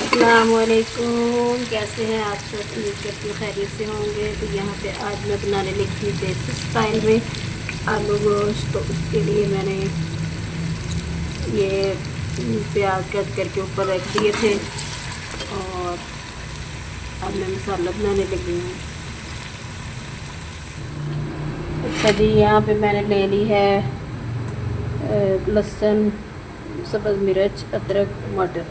अस्सलामुअलैकुम, कैसे हैं आप सब? उम्मीद करती हूँ खैरियत से होंगे। तो यहाँ पे आज मैं बनाने लगी हूँ देसी स्टाइल में आलू गोश्त। तो उसके लिए मैंने ये प्याज कट करके ऊपर रख दिए थे और अब मैं मसाला बनाने लगी हूँ। अच्छा जी, यहाँ पे मैंने ले ली है लहसुन, सब्ज़ मिर्च, अदरक, टमाटर।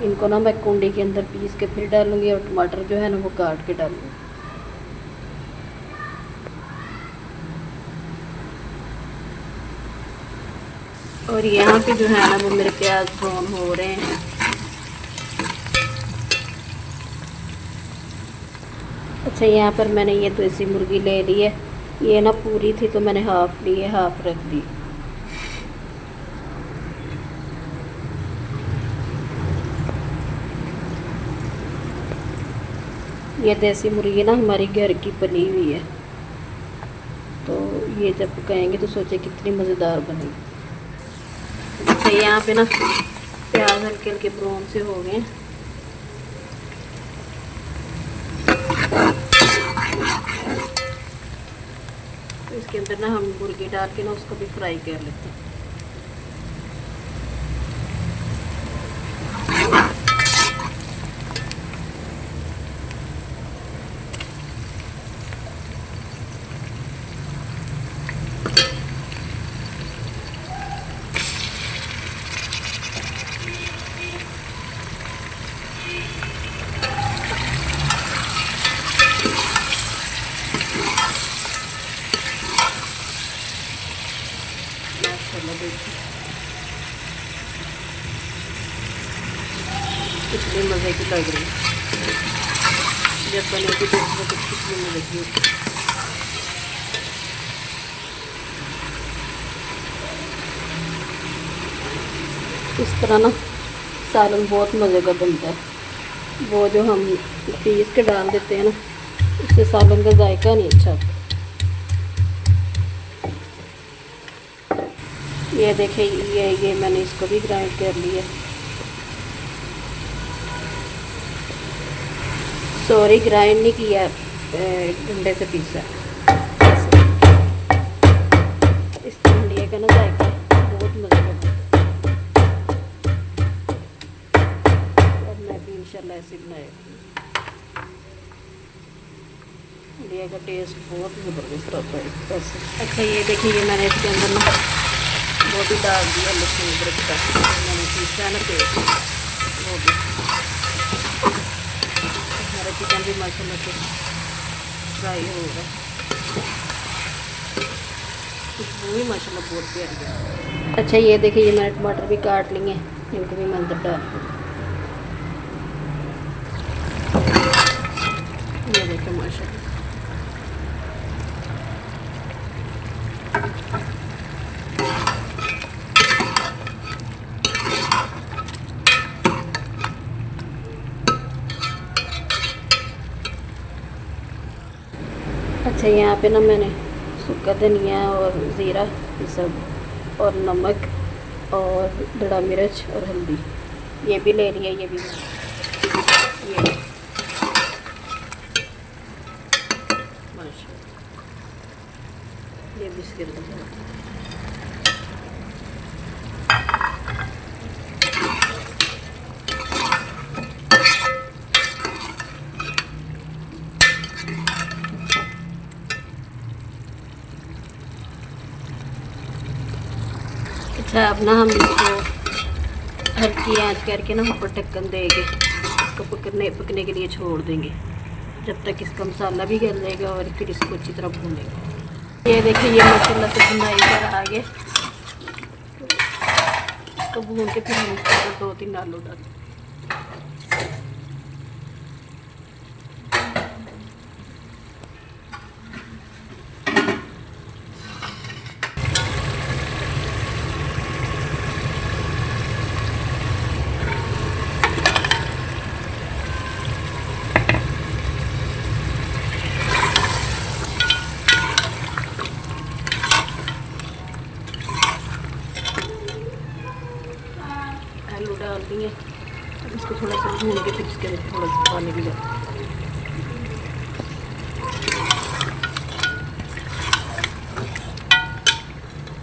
इनको ना मैं कुंडी के अंदर पीस के फिर डालूँगी और टमाटर जो है ना वो काट के डालूँगी। और यहाँ पे जो है ना वो मेरे प्याज ब्राउन हो रहे हैं। अच्छा, यहाँ पर मैंने ये देसी मुर्गी ले ली है। ये ना पूरी थी तो मैंने हाफ़ ली है, हाफ़ रख दी। ये देसी मुर्गी ना हमारी घर की बनी हुई है, तो ये जब पकाएंगे तो सोचे कितनी मज़ेदार बनेगी। अच्छा, यहाँ पे ना प्याज हल्के हल्के ब्राउन से हो गए। तो इसके अंदर ना हम मुर्गी डाल के ना उसको भी फ्राई कर लेते हैं। माशाल्लाह देखिए कितनी मज़े की लग रही है। जब बनेगी तो इसमें कुछ कितनी मज़े की होगी। इस तरह ना सालन बहुत मज़े का बनता है। वो जो हम पीस के डाल देते हैं ना, इससे सालन का जायका नहीं अच्छा आता। ये देखिए, ये मैंने इसको भी ग्राइंड कर लिया। सॉरी, ग्राइंड नहीं किया, डंडे से पीसा। इस डंडे का ना जायका बहुत मज़े का बनता है। और मैं भी इंशाल्लाह ऐसे बनाएगी। इंडिया का टेस्ट बहुत ज़बरदस्त आता है वैसे। अच्छा, ये देखिए, ये मैंने इसके अंदर ना वो भी डाल दिया, लहसुन अदरक का मैंने पीसा है ना पेस्ट, वो भी। हमारा चिकन भी माशाल्लाह से फ्राई होगा। खुशबू भी माशाल्लाह बहुत प्यारी है। अच्छा, ये देखिए, ये मैंने टमाटर भी काट लिए, इनको भी मैं अंदर डाल दूँ। ये देखिए माशाल्लाह। अच्छा, यहाँ पे ना मैंने सूखा धनिया और ज़ीरा ये सब और नमक और धड़ा मिर्च और हल्दी ये भी ले लिया। ये भी ये माशाल्लाह ये भी इसके अंदर। अच्छा, अब ना हम इसको हल्की आंच करके ना ऊपर ढक्कन देंगे, इसको पकने के लिए छोड़ देंगे जब तक इसका मसाला भी गल जाएगा और फिर इसको अच्छी तरह भूनेंगे। ये देखिए, ये माशाल्लाह से भुनाई कर आगे, इसको भून के फिर हम इसके 2-3 आलू डालें। आलू डाल दिए इसको थोड़ा सा भून के फिर इसके अंदर थोड़ा सा पानी भी डाल।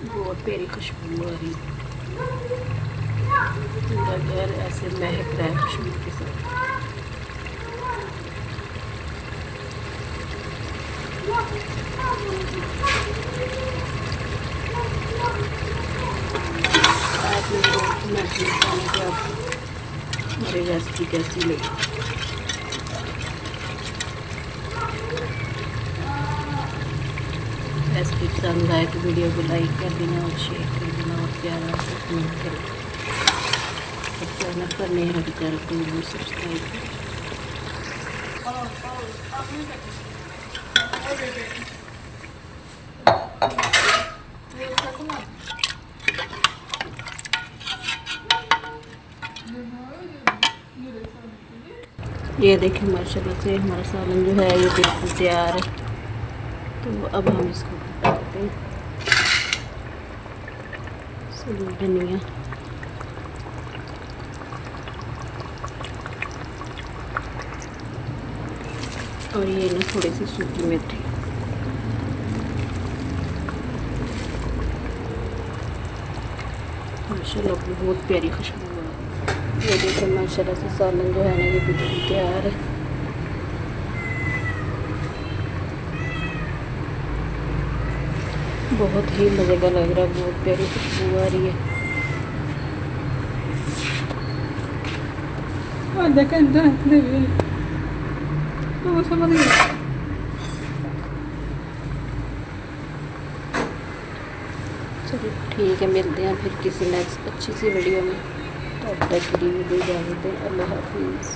बहुत प्यारी खुशबू आ रही, पूरा घर ऐसे महक रहा है खुशबू के साथ। आप लोगों को मैं बताऊँ कि आपको हमारी रेसिपी कैसी लगी। रेसिपी पसंद आए तो वीडियो को लाइक कर देना और शेयर कर देना और प्यारा सा कमेंट करें। और चैनल पर नए हैं तो चैनल को जरूर सब्सक्राइब करें। ये देखें माशाल्लाह से हमारा सालन जो है ये बिल्कुल तैयार है। तो अब हम इसको डालते हैं धनिया, और ये ना थोड़ी सी सूखी मेथी। माशाल्लाह बहुत प्यारी खुशबू है। ये देखो माशाल्लाह से सालन जो है ना ये बिल्कुल तैयार है। बहुत ही मज़े का लग रहा है, बहुत प्यारी खुशबू आ रही है। चलो ठीक है, मिलते हैं फिर किसी नेक्स्ट अच्छी सी वीडियो में। तब तक के लिए इजाज़त दें। अल्लाह हाफिज़।